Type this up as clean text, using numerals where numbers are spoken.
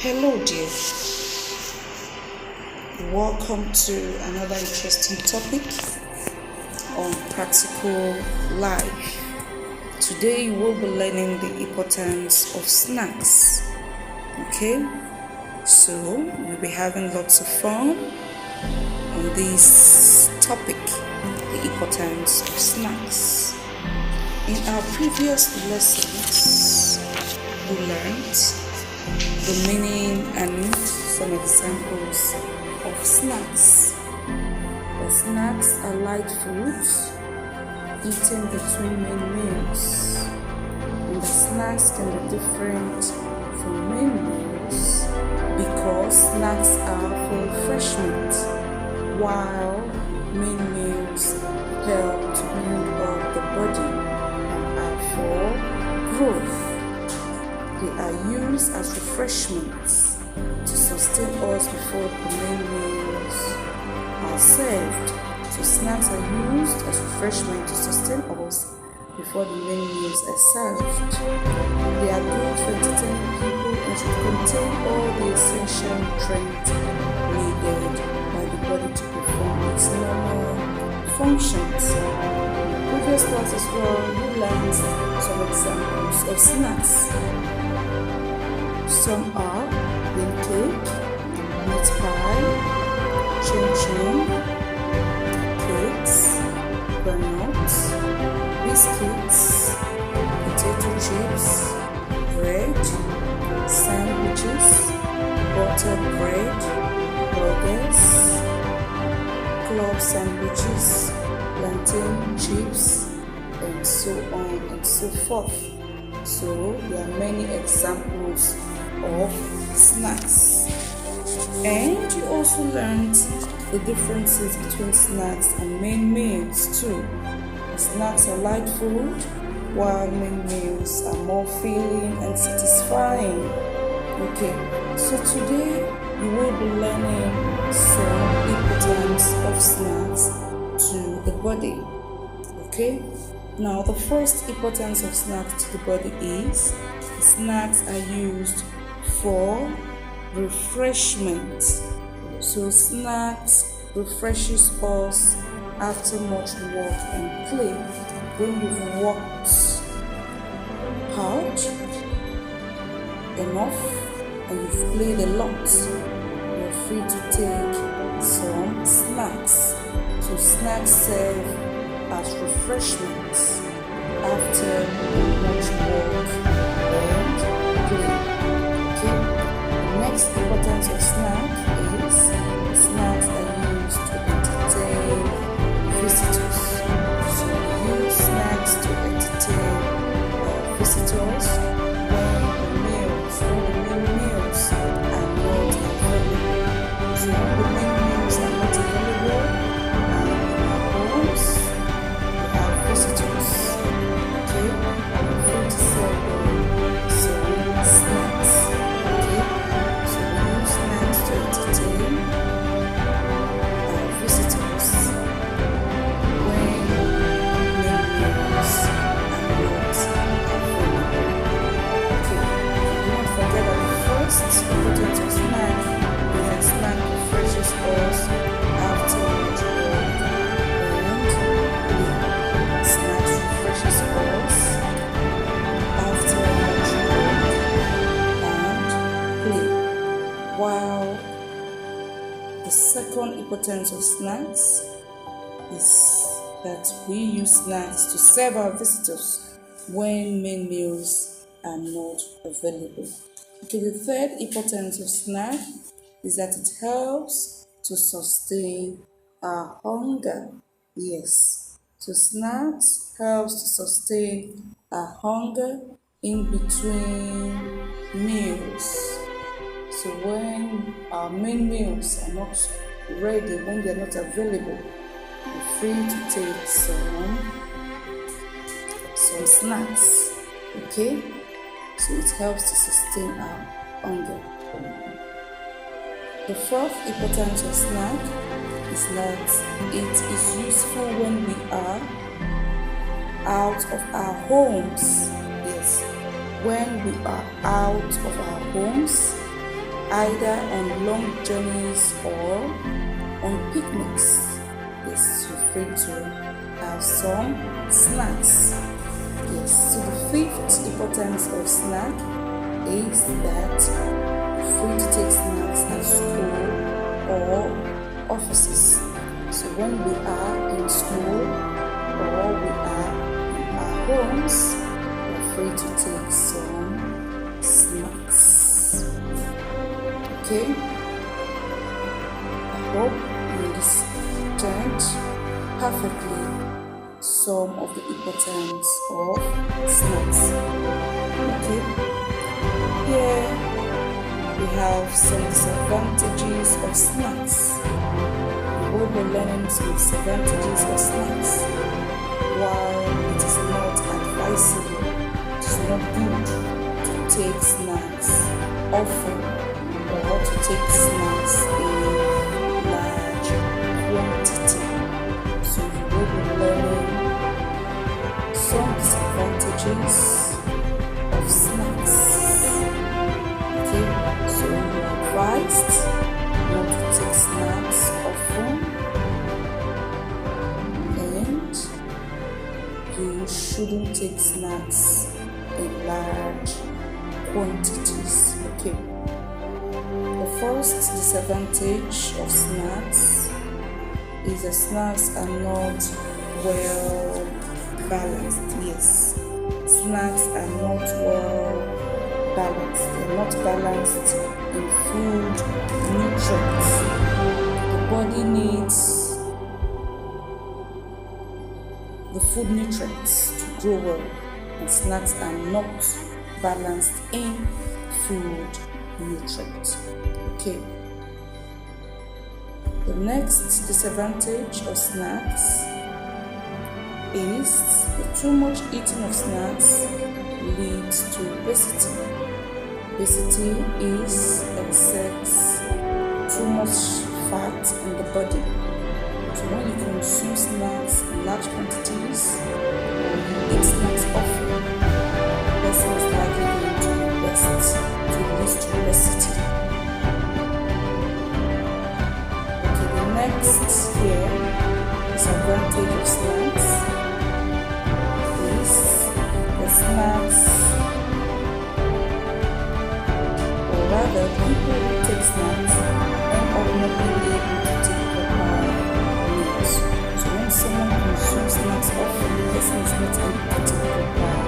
Hello, dear. Welcome to another interesting topic on practical life. Today, you will be learning the importance of snacks. Okay, so we'll be having lots of fun on this topic, the importance of snacks. In our previous lessons, we learned the meaning and some examples of snacks. The snacks are light foods eaten between main meals. And the snacks can be different from main meals because snacks are for refreshment, while main meals help to build up the body and are for growth. They are used as refreshments to sustain us before the main meals are served. So snacks are used as refreshment to sustain us before the main meals are served. They are good for entertaining people and should contain all the essential nutrients needed by the body to perform its normal functions. In the previous class as well, we learned some examples of snacks. Some are bean cake, meat pie, chin-chin, cakes, granules, biscuits, potato chips, bread, sandwiches, butter bread, burgers, club sandwiches, plantain chips, and so on and so forth. So there are many examples of snacks. And you also learned the differences between snacks and main meals too. Snacks are light food, while main meals are more filling and satisfying. Okay, so today you will be learning some importance of snacks to the body. Okay, now the first importance of snacks to the body is snacks are used for refreshment. So snacks refreshes us after much work and play. When you've worked hard enough and you've played a lot, you're free to take some snacks. So snacks serve as refreshments after much work and play. The next importance of snack is snacks are used to entertain visitors. So we use snacks to entertain visitors when the main meals are not available. So the main meals are not available in our homes, we have visitors. Okay, we're free to serve them some snacks. While the second importance of snacks is that we use snacks to serve our visitors when main meals are not available. Okay, the third importance of snack is that it helps to sustain our hunger. Yes, so snacks helps to sustain our hunger in between meals. So when our main meals are not ready, when they are not available, we're free to take some snacks. Okay, so it helps to sustain our hunger. The fourth importance of snack is that it is useful when we are out of our homes. Yes, when we are out of our homes either on long journeys or on picnics. Yes, you're free to have some snacks. Yes, so the fifth importance of snack is that you're free to take snacks at school or offices. So when we are in school or we are in our homes, we're free to take some snacks. Okay? I hope you understand perfectly some of the importance of snacks. Okay? Here we have some disadvantages of snacks. We will be learning some disadvantages of snacks. While it is not advisable, it is not good to take snacks often or to take snacks in large quantity. So you will be learning some disadvantages of snacks. Okay, so you are advised not to take snacks often, and you shouldn't take snacks in large quantities. Okay. The first disadvantage of snacks is that snacks are not well balanced. Yes, snacks are not well balanced. They're not balanced in food nutrients. The body needs the food nutrients to grow well, and snacks are not balanced in food nutrients. Okay. The next disadvantage of snacks is that too much eating of snacks leads to obesity. Obesity is excess too much fat in the body. So when you consume snacks in large quantities or you eat snacks often, the person is likely going to be obese, to lead to obesity. Okay, the next here disadvantage of snacks is the snacks, or rather people who take snacks end up not being able to take proper meals. So when someone consumes snacks often, the person is not able to take proper